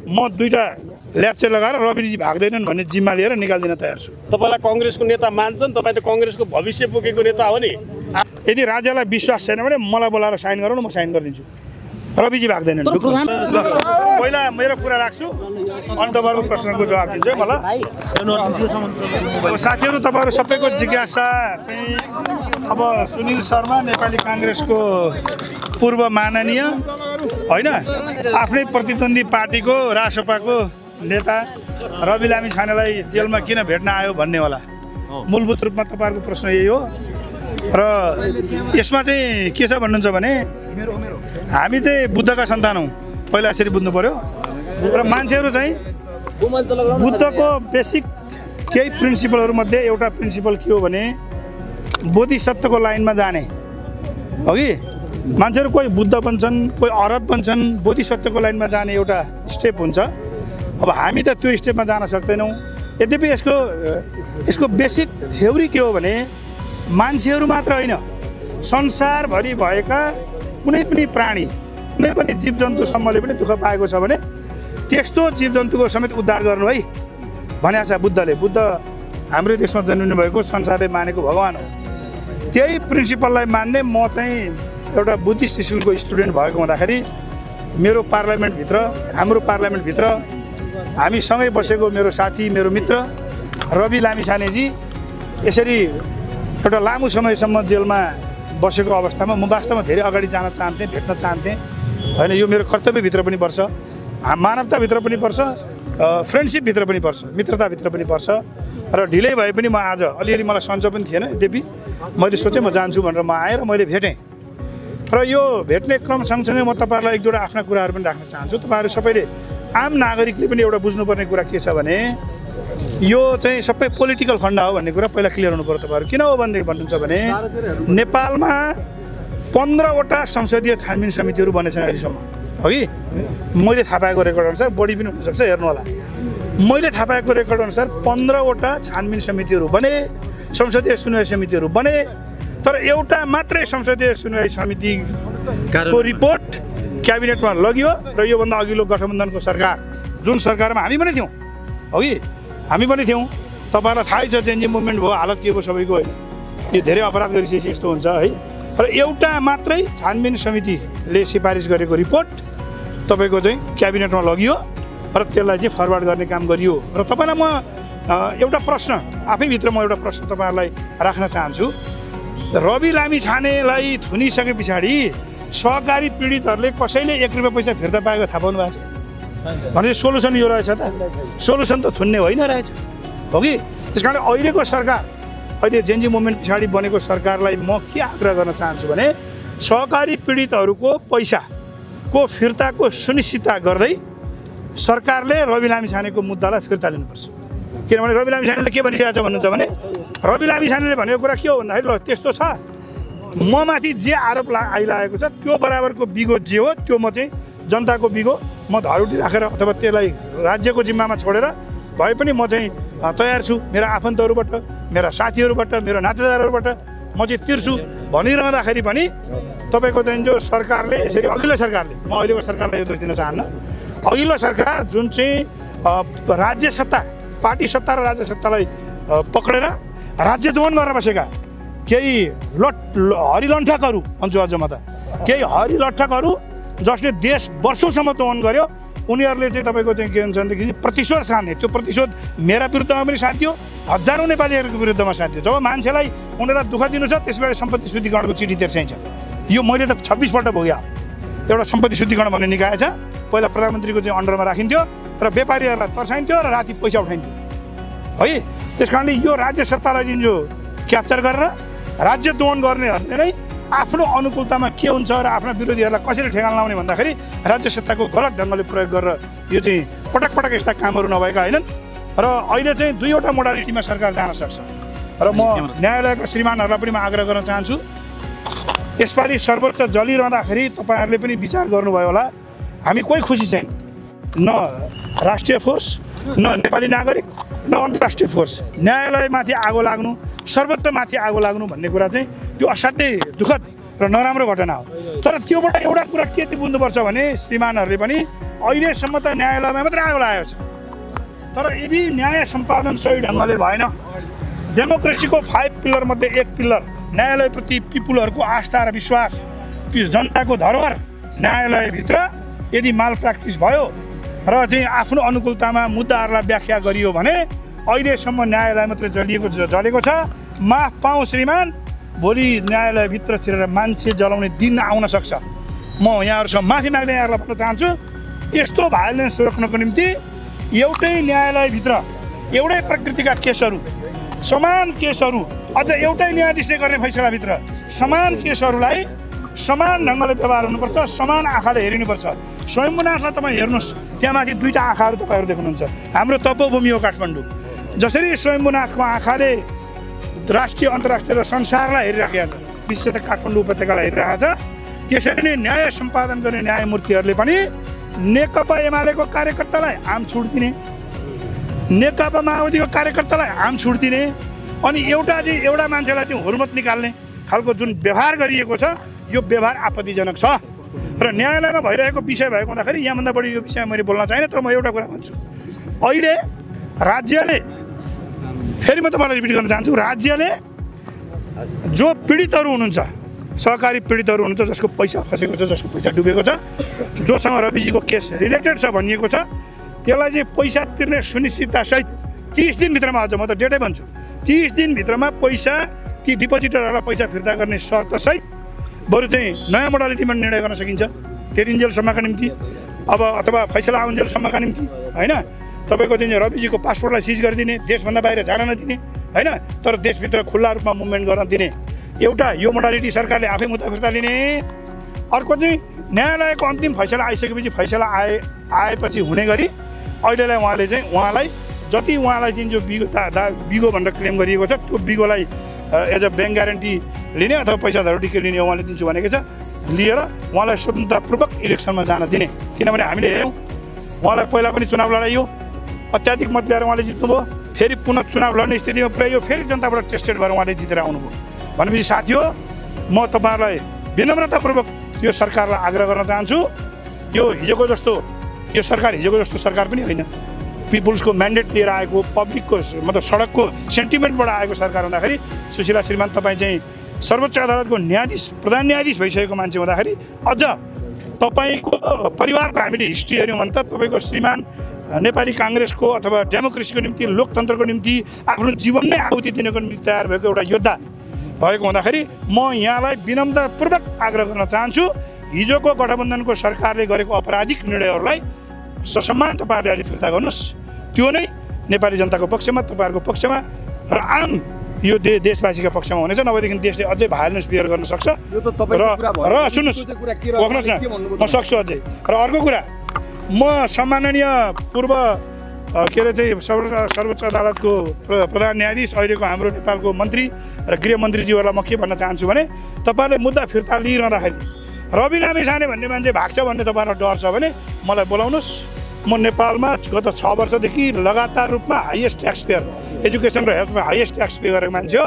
म दुईटा ल्याक्चर लगाएर रविजी भाग्दैनन् भन्ने जिम्मा लिएर निकाल्दिन तयार छु। तपाईलाई कांग्रेसको नेता मान्छन्, तपाई त कांग्रेसको भविष्य बोकेको नेता हो नि। यदि राज्यलाई विश्वास छैन भने मलाई बोलाएर साइन गराउनु, म साइन गरिदिन्छु। रविजी भाग्दैनन्। पहिला मेरो कुरा राख्छु अनि तपाईँहरूको प्रश्नको जवाब दिन्छु है मलाई। साथीहरू, तपाईँहरू सबैको जिज्ञासा चाहिँ अब सुनिल शर्मा नेपाली कांग्रेसको पूर्व माननीय होइन आफ्नै प्रतिद्वन्दी पार्टीको रासपाको नेता रवि लामिछानेलाई जेलमा किन भेट्न आयो भन्ने होला। मूलभूत रूपमा तपाईँहरूको प्रश्न यही हो। र यसमा चाहिँ के छ भन्नुहुन्छ भने हामी चाहिँ बुद्धका सन्तान हौँ, पहिला यसरी बुझ्नु पर्यो। र मान्छेहरू चाहिँ बुद्धको बेसिक केही प्रिन्सिपलहरूमध्ये एउटा प्रिन्सिपल के हो भने बोधिसत्वको लाइनमा जाने हो कि। मान्छेहरू कोही बुद्ध बन्छन्, कोही अरहत बन्छन्, बोधिसत्वको लाइनमा जाने एउटा स्टेप हुन्छ। अब हामी त त्यो स्टेपमा जान सक्दैनौँ। यद्यपि यसको बेसिक थ्योरी के हो भने मान्छेहरू मात्र होइन, संसारभरि भएका कुनै पनि प्राणी, कुनै पनि जीवजन्तुसम्मले पनि दुःख पाएको छ भने त्यस्तो जीवजन्तुको समेत उद्धार गर्नु है भनेको छ बुद्धले। बुद्ध हाम्रो देशमा जन्मिनु भएको, संसारले मानेको भगवान हो। त्यही प्रिन्सिपललाई मान्ने म चाहिँ एउटा बुद्धिस्ट स्कुलको स्टुडेन्ट भएको हुँदाखेरि मेरो पार्लियामेन्टभित्र, हाम्रो पार्लियामेन्टभित्र हामी सँगै बसेको मेरो साथी, मेरो मित्र रवि लामिछानेजी यसरी एउटा लामो समयसम्म जेलमा बसेको अवस्थामा म वास्तवमा धेरै अगाडि जान चाहन्थेँ, भेट्न चाहन्थेँ होइन। यो मेरो कर्तव्यभित्र पनि पर्छ, मानवताभित्र पनि पर्छ, फ्रेन्डसिपभित्र पनि पर्छ, मित्रताभित्र पनि पर्छ। र ढिलै भए पनि म आज अलिअलि मलाई सन्चो पनि थिएन, यद्यपि मैले सोचेँ म जान्छु भनेर म आएँ र मैले भेटेँ। र यो भेट्ने क्रम सँगसँगै म तपाईँहरूलाई एक दुईवटा आफ्ना कुराहरू पनि राख्न चाहन्छु। तपाईँहरू सबैले, आम नागरिकले पनि एउटा बुझ्नुपर्ने कुरा के छ भने यो चाहिँ सबै पोलिटिकल फन्डा हो भन्ने कुरा पहिला क्लियर हुनु पर्यो तपाईँहरू। किन हो भनेदेखि भन्नुहुन्छ भने नेपालमा 15वटा संसदीय छानबिन समितिहरू बनेछन् अहिलेसम्म, हो कि। मैले थाहा पाएको रेकर्ड अनुसार, बढी पनि हुनसक्छ, हेर्नु होला। मैले थाहा पाएको रेकर्ड अनुसार 15वटा छानबिन समितिहरू बने, संसदीय सुनवाई समितिहरू बने। तर एउटा मात्रै संसदीय सुनवाई समितिको रिपोर्ट क्याबिनेटमा लगियो र योभन्दा अघिल्लो गठबन्धनको सरकार, जुन सरकारमा हामी पनि थियौँ, हो कि हामी पनि थियौँ। तपाईँहरूलाई थाहै छ चेन्जिङ मुभमेन्ट भयो, हालत के भयो सबैको होइन। यो धेरै अपराध गरिसकेपछि यस्तो हुन्छ है। र एउटा मात्रै छानबिन समितिले सिफारिस गरेको रिपोर्ट तपाईँको चाहिँ क्याबिनेटमा लगियो र त्यसलाई चाहिँ फरवर्ड गर्ने काम गरियो। र तपाईँलाई म एउटा प्रश्न, आफैभित्र म एउटा प्रश्न तपाईँहरूलाई राख्न चाहन्छु। रवि लामिछानेलाई थुनिसके पछाडि सहकारी पीडितहरूले कसैले 1 रुपियाँ पैसा फिर्ता पाएको थाहा पाउनु भएको छ भने सोलुसन यो रहेछ त? सोलुसन त थुन्ने होइन रहेछ, हो कि। त्यस कारणले अहिलेको सरकार, अहिले जेएनजी मुभमेन्ट पछाडि बनेको सरकारलाई म के आग्रह गर्न चाहन्छु भने सहकारी पीडितहरूको पैसाको फिर्ताको सुनिश्चितता गर्दै सरकारले रवि लामिछानेको मुद्दालाई फिर्ता लिनुपर्छ। किनभने रवि लामिछानेले के भनिसकेको छ भन्नुहुन्छ भने रवि लामिछानेले भनेको कुरा के हो भन्दाखेरि ल त्यस्तो छ, म माथि जे आरोप आइरहेको छ त्यो बराबरको बिगो जे हो त्यो म चाहिँ जनताको बिगो म धरुटी राखेर अथवा त्यसलाई राज्यको जिम्मामा छोडेर भए पनि म चाहिँ तयार छु। मेरा आफन्तहरूबाट, मेरा साथीहरूबाट, मेरो नातेदारहरूबाट म चाहिँ तिर्छु भनिरहँदाखेरि पनि तपाईँको चाहिँ जो सरकारले यसरी, अघिल्लो सरकारले, म अहिलेको सरकारलाई यो दोष दिन चाहन्न, अघिल्लो सरकार जुन चाहिँ राज्य सत्ता, पार्टी सत्ता र राज्य सत्तालाई पक्रेर राज्य दमन गर्न बसेका केही हरिलण्ठकहरू भन्छु अझ म त, केही हरिलण्ठकहरू जसले देश वर्षौँसम्म दमन गर्यो, उनीहरूले चाहिँ तपाईँको चाहिँ के हुन्छ भनेदेखि प्रतिशोध साध्ने। त्यो प्रतिशोध मेरा विरुद्धमा पनि साध्यो, हजारौँ नेपालीहरूको विरुद्धमा साध्यो। जब मान्छेलाई उनीहरूलाई दुःख दिनु छ त्यसबाट सम्पत्ति शुद्धिकरणको चिठी तेर्साइन्छ। यो मैले त 26 पल्ट भोग्या। एउटा सम्पत्ति शुद्धिकरण भन्ने निकाय छ, पहिला प्रधानमन्त्रीको चाहिँ अन्डरमा राखिन्थ्यो र व्यापारीहरूलाई तर्साइन्थ्यो र राति पैसा उठाइन्थ्यो, है। त्यस कारणले यो राज्य सत्तालाई चाहिँ जो क्याप्चर गरेर राज्य दमन गर्नेहरूले नै आफ्नो अनुकूलतामा के हुन्छ र आफ्ना विरोधीहरूलाई कसरी ठेगान लाउने भन्दाखेरि राज्य सत्ताको गलत ढङ्गले प्रयोग गरेर यो चाहिँ पटक पटक यस्ता कामहरू नभएका होइनन्। र अहिले चाहिँ 2वटा मोडालिटीमा सरकार जान सक्छ। र म न्यायालयका श्रीमानहरूलाई पनि म आग्रह गर्न चाहन्छु, यसपालि सर्वोच्च जलिरहँदाखेरि तपाईँहरूले पनि विचार गर्नुभयो होला, हामी कोही खुसी छैन, न राष्ट्रिय फोर्स, न नेपाली नागरिक, न अन्तर्राष्ट्रिय फोर्स। न्यायालयमाथि आगो लाग्नु, सर्वोच्चमाथि आगो लाग्नु भन्ने कुरा चाहिँ त्यो असाध्यै दुःखद र नराम्रो घटना हो। तर त्योबाट एउटा कुरा के चाहिँ बुझ्नुपर्छ भने श्रीमानहरूले पनि अहिलेसम्म त न्यायालयमा मात्रै आगो लागेको छ। तर यदि न्याय सम्पादन सही ढङ्गले भएन, डेमोक्रेसीको 5 पिलर मध्ये एक पिलर न्यायालयप्रति पिपुलहरूको आस्था र विश्वास, जनताको धरोहर न्यायालयभित्र यदि माल प्र्याक्टिस भयो र चाहिँ आफ्नो अनुकूलतामा मुद्दाहरूलाई व्याख्या गरियो भने अहिलेसम्म न्यायालय मात्रै जलेको छ। माफ पाऊ श्रीमान, भोलि न्यायालयभित्र छिरेर मान्छे जलाउने दिन आउन सक्छ। म यहाँहरूसँग माफी माग्दै यहाँहरूलाई भन्न चाहन्छु, यस्तो भायोलेन्स रोक्नको निम्ति एउटै न्यायालयभित्र एउटै प्रकृतिका केसहरू, समान केसहरू, अझ एउटै न्यायाधीशले गर्ने फैसलाभित्र समान केसहरूलाई समान ढङ्गले व्यवहार हुनुपर्छ, समान आँखाले हेरिनुपर्छ। स्वयम्भूनाथलाई तपाईँ हेर्नुहोस्, त्यहाँमाथि 2टा आँखाहरू तपाईँहरू देख्नुहुन्छ। हाम्रो तपोभूमि हो काठमाडौँ। जसरी स्वयम्भूनाथको आँखाले राष्ट्रिय अन्तर्राष्ट्रिय र संसारलाई हेरिराखेको छ, विशेष त काठमाडौँ उपत्यकालाई हेरिरहेको छ, त्यसरी नै न्याय सम्पादन गर्ने न्यायमूर्तिहरूले पनि नेकपा एमालेको कार्यकर्तालाई आम छुट दिने, नेकपा माओवादीको कार्यकर्तालाई आम छुट दिने, अनि एउटा मान्छेलाई चाहिँ हुर्मत निकाल्ने खालको जुन व्यवहार गरिएको छ, यो व्यवहार आपत्तिजनक छ। र न्यायालयमा भइरहेको विषय भएको हुँदाखेरि यहाँभन्दा बढी यो विषयमा मैले बोल्न चाहिनँ। तर म एउटा कुरा भन्छु, अहिले राज्यले, फेरि म तपाईँलाई रिपिट गर्न चाहन्छु, राज्यले जो पीडितहरू हुनुहुन्छ, सहकारी पीडितहरू हुनुहुन्छ, जसको पैसा फसेको छ, जसको पैसा डुबेको छ, जोसँग रविजीको केस रिलेटेड छ भनिएको छ, त्यसलाई चाहिँ पैसा तिर्ने सुनिश्चिततासहित 30 दिनभित्रमा, अझ म त डेटै भन्छु, 30 दिनभित्रमा पैसा ती डिपोजिटरहरूलाई पैसा फिर्ता गर्ने शर्तसहित बरु चाहिँ नयाँ मोडालिटीमा निर्णय गर्न सकिन्छ। त्यतिन्जेलसम्मका निम्ति अब अथवा फैसला आउन्जेलसम्मका निम्ति होइन, तपाईँको चाहिँ रविजीको पासपोर्टलाई सिज गरिदिने, देशभन्दा बाहिर जान नदिने होइन, तर देशभित्र खुल्ला रूपमा मुभमेन्ट गर्न दिने, एउटा यो मोडालिटी सरकारले आफै मुद्दा फिर्ता लिने। अर्को चाहिँ न्यायालयको अन्तिम फैसला आइसकेपछि, फैसला आएपछि हुने गरी अहिलेलाई उहाँलाई जति उहाँलाई चाहिँ जो बिगो भनेर क्लेम गरिएको छ, त्यो बिगोलाई एज अ ब्याङ्क ग्यारेन्टी लिने अथवा पैसा धरोटी लिने उहाँले दिन्छु भनेको छ, लिएर उहाँलाई स्वतन्त्रतापूर्वक इलेक्सनमा जान दिने। किनभने हामीले हेऱ्यौँ, उहाँलाई पहिला पनि चुनाव लडाइयो, अत्याधिक मत ल्याएर उहाँले जित्नुभयो, फेरि पुनः चुनाव लड्ने स्थितिमा पुर्याइयो, फेरि जनताबाट टेस्टेड भएर उहाँले जितेर आउनुभयो। भनेपछि साथीहो, म तपाईँहरूलाई विनम्रतापूर्वक यो सरकारलाई आग्रह गर्न चाहन्छु, यो सरकार हिजोको जस्तो सरकार पनि होइन। पिपुल्सको म्यान्डेट लिएर आएको, पब्लिकको मतलब सडकको सेन्टिमेन्टबाट आएको सरकार हुँदाखेरि सुशीला श्रीमान तपाईँ चाहिँ सर्वोच्च अदालतको न्यायाधीश, प्रधान न्यायाधीश भइसकेको मान्छे हुँदाखेरि अझ तपाईँको परिवारको हामीले हिस्ट्री हेऱ्यौँ भने त तपाईँको श्रीमान नेपाली काङ्ग्रेसको अथवा डेमोक्रेसीको निम्ति, लोकतन्त्रको निम्ति आफ्नो जीवन नै आहुति दिनको निम्ति तयार भएको एउटा योद्धा भएको हुँदाखेरि म यहाँलाई विनम्रतापूर्वक आग्रह गर्न चाहन्छु, हिजोको गठबन्धनको सरकारले गरेको अपराधिक निर्णयहरूलाई ससम्मान तपाईँहरूले अहिले फिर्ता गर्नुहोस्। त्यो नै नेपाली जनताको पक्षमा, तपाईँहरूको पक्षमा र आम यो देशवासीका पक्षमा हुनेछ। नभएदेखि देशले अझै भायोलेन्स बिहेभ गर्न सक्छ। र सुन्नुहोस्, रोक्नुहोस् न, म सक्छु अझै। र अर्को कुरा, म सम्माननीय पूर्व के अरे चाहिँ सर्वोच्च अदालतको प्रधान न्यायाधीश, अहिलेको हाम्रो नेपालको मन्त्री र गृहमन्त्रीज्यूहरूलाई म के भन्न चाहन्छु भने, तपाईँहरूले मुद्दा फिर्ता लिइरहँदाखेरि रवि लामिछाने भन्ने मान्छे भाग्छ भन्ने तपाईँहरूलाई डर छ भने मलाई बोलाउनुहोस्। म नेपालमा गत 6 वर्षदेखि लगातार रूपमा हाइएस्ट ट्याक्स पेयर, एजुकेसन र हेल्थमा हाइएस्ट ट्याक्स पे गरेको मान्छे हो।